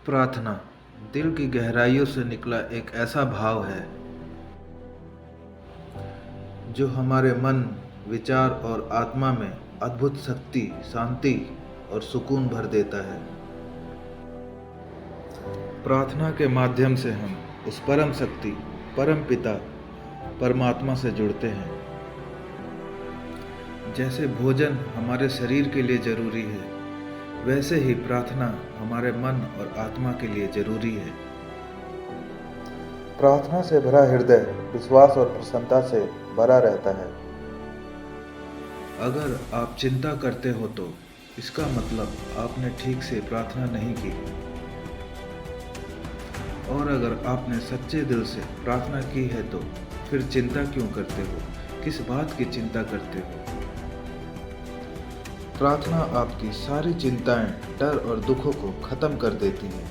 प्रार्थना दिल की गहराइयों से निकला एक ऐसा भाव है जो हमारे मन, विचार और आत्मा में अद्भुत शक्ति, शांति और सुकून भर देता है। प्रार्थना के माध्यम से हम उस परम शक्ति, परम पिता, परमात्मा से जुड़ते हैं। जैसे भोजन हमारे शरीर के लिए जरूरी है, वैसे ही प्रार्थना हमारे मन और आत्मा के लिए जरूरी है। प्रार्थना से भरा हृदय विश्वास और प्रसन्नता से भरा रहता है। अगर आप चिंता करते हो तो इसका मतलब आपने ठीक से प्रार्थना नहीं की। और अगर आपने सच्चे दिल से प्रार्थना की है तो फिर चिंता क्यों करते हो? किस बात की चिंता करते हो? प्रार्थना आपकी सारी चिंताएं, डर और दुखों को खत्म कर देती है।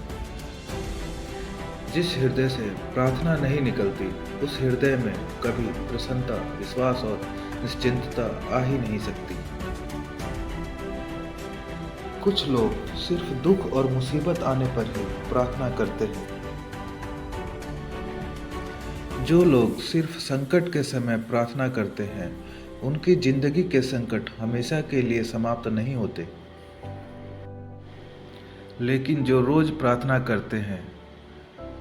जिस हृदय से प्रार्थना नहीं निकलती, उस हृदय में कभी प्रसन्नता, विश्वास और निश्चिंतता आ ही नहीं सकती। कुछ लोग सिर्फ दुख और मुसीबत आने पर ही प्रार्थना करते हैं। जो लोग सिर्फ संकट के समय प्रार्थना करते हैं, उनकी जिंदगी के संकट हमेशा के लिए समाप्त नहीं होते। लेकिन जो रोज प्रार्थना करते हैं,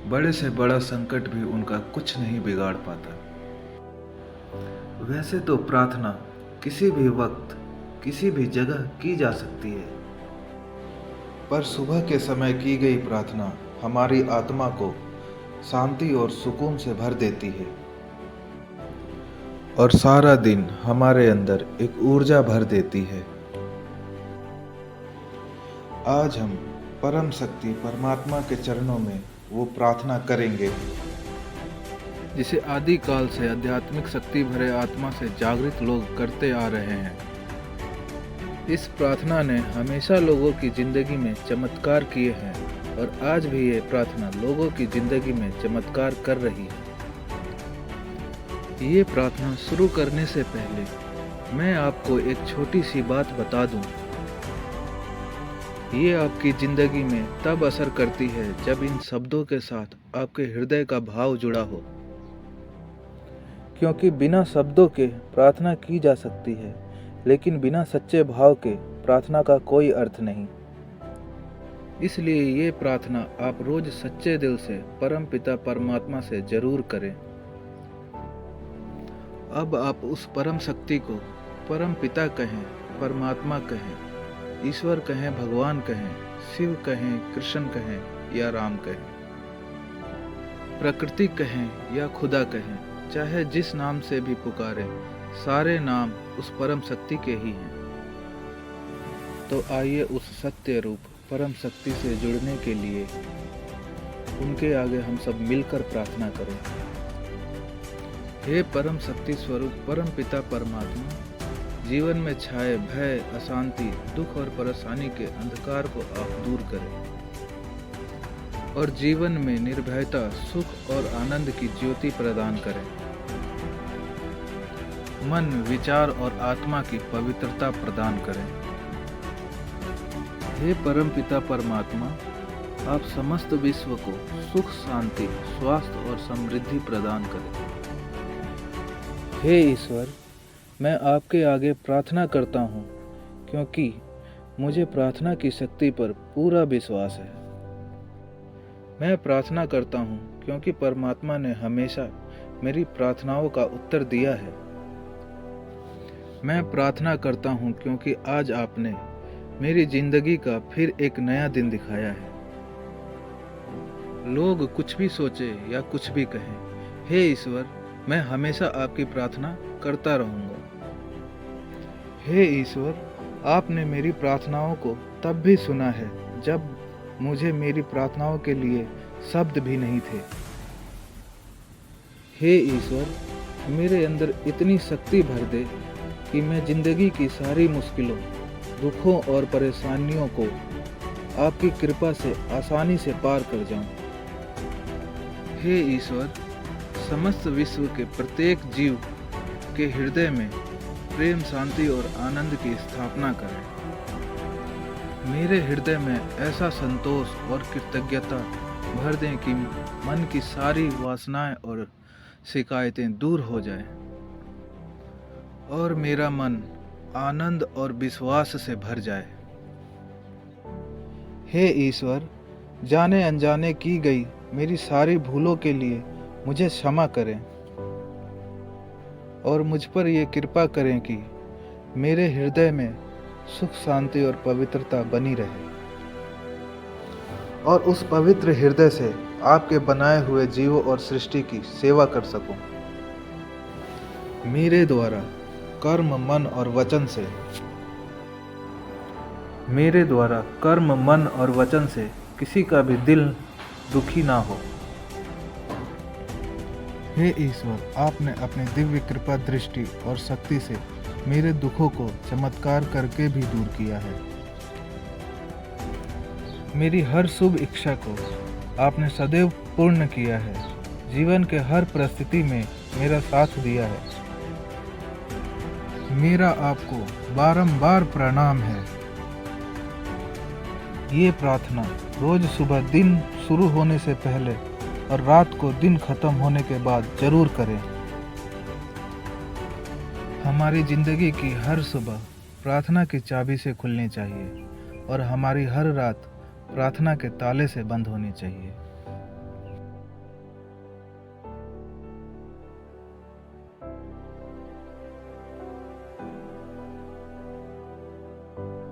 बड़े से बड़ा संकट भी उनका कुछ नहीं बिगाड़ पाता। वैसे तो प्रार्थना किसी भी वक्त, किसी भी जगह की जा सकती है, पर सुबह के समय की गई प्रार्थना हमारी आत्मा को शांति और सुकून से भर देती है और सारा दिन हमारे अंदर एक ऊर्जा भर देती है। आज हम परम शक्ति परमात्मा के चरणों में वो प्रार्थना करेंगे जिसे आदि काल से आध्यात्मिक शक्ति भरे आत्मा से जागृत लोग करते आ रहे हैं। इस प्रार्थना ने हमेशा लोगों की जिंदगी में चमत्कार किए हैं और आज भी ये प्रार्थना लोगों की जिंदगी में चमत्कार कर रही है। ये प्रार्थना शुरू करने से पहले मैं आपको एक छोटी सी बात बता दूं। ये आपकी जिंदगी में तब असर करती है जब इन शब्दों के साथ आपके हृदय का भाव जुड़ा हो, क्योंकि बिना शब्दों के प्रार्थना की जा सकती है, लेकिन बिना सच्चे भाव के प्रार्थना का कोई अर्थ नहीं। इसलिए ये प्रार्थना आप रोज सच्चे दिल से परम पिता परमात्मा से जरूर करें। अब आप उस परम शक्ति को परम पिता कहें, परमात्मा कहें, ईश्वर कहें, भगवान कहें, शिव कहें, कृष्ण कहें या राम कहें, प्रकृति कहें या खुदा कहें, चाहे जिस नाम से भी पुकारें, सारे नाम उस परम शक्ति के ही हैं। तो आइए उस सत्य रूप परम शक्ति से जुड़ने के लिए उनके आगे हम सब मिलकर प्रार्थना करें। हे परम शक्ति स्वरूप परम पिता परमात्मा, जीवन में छाए भय, अशांति, दुख और परेशानी के अंधकार को आप दूर करें और जीवन में निर्भयता, सुख और आनंद की ज्योति प्रदान करें। मन, विचार और आत्मा की पवित्रता प्रदान करें। हे परम पिता परमात्मा, आप समस्त विश्व को सुख, शांति, स्वास्थ्य और समृद्धि प्रदान करें। हे ईश्वर, मैं आपके आगे प्रार्थना करता हूँ क्योंकि मुझे प्रार्थना की शक्ति पर पूरा विश्वास है। मैं प्रार्थना करता हूँ क्योंकि परमात्मा ने हमेशा मेरी प्रार्थनाओं का उत्तर दिया है। मैं प्रार्थना करता हूँ क्योंकि आज आपने मेरी जिंदगी का फिर एक नया दिन दिखाया है। लोग कुछ भी सोचे या कुछ भी कहें, हे ईश्वर, मैं हमेशा आपकी प्रार्थना करता रहूंगा। हे ईश्वर, आपने मेरी प्रार्थनाओं को तब भी सुना है जब मुझे मेरी प्रार्थनाओं के लिए शब्द भी नहीं थे। हे ईश्वर, मेरे अंदर इतनी शक्ति भर दे कि मैं जिंदगी की सारी मुश्किलों, दुखों और परेशानियों को आपकी कृपा से आसानी से पार कर जाऊं। हे ईश्वर, समस्त विश्व के प्रत्येक जीव के हृदय में प्रेम, शांति और आनंद की स्थापना करें। मेरे हृदय में ऐसा संतोष और कृतज्ञता भर दें कि मन की सारी वासनाएं और शिकायतें दूर हो जाएं और मेरा मन आनंद और विश्वास से भर जाए। हे ईश्वर, जाने अनजाने की गई मेरी सारी भूलों के लिए मुझे क्षमा करें और मुझ पर ये कृपा करें कि मेरे हृदय में सुख शांति और पवित्रता बनी रहे और उस पवित्र हृदय से आपके बनाए हुए जीवों और सृष्टि की सेवा कर सकूं। मेरे द्वारा कर्म मन और वचन से किसी का भी दिल दुखी ना हो। हे ईश्वर, आपने अपनी दिव्य कृपा दृष्टि और शक्ति से मेरे दुखों को चमत्कार करके भी दूर किया है। मेरी हर शुभ इच्छा को आपने सदैव पूर्ण किया है। जीवन के हर परिस्थिति में मेरा साथ दिया है। मेरा आपको बारंबार प्रणाम है। ये प्रार्थना रोज सुबह दिन शुरू होने से पहले और रात को दिन खत्म होने के बाद जरूर करें। हमारी जिंदगी की हर सुबह प्रार्थना की चाबी से खुलनी चाहिए और हमारी हर रात प्रार्थना के ताले से बंद होनी चाहिए।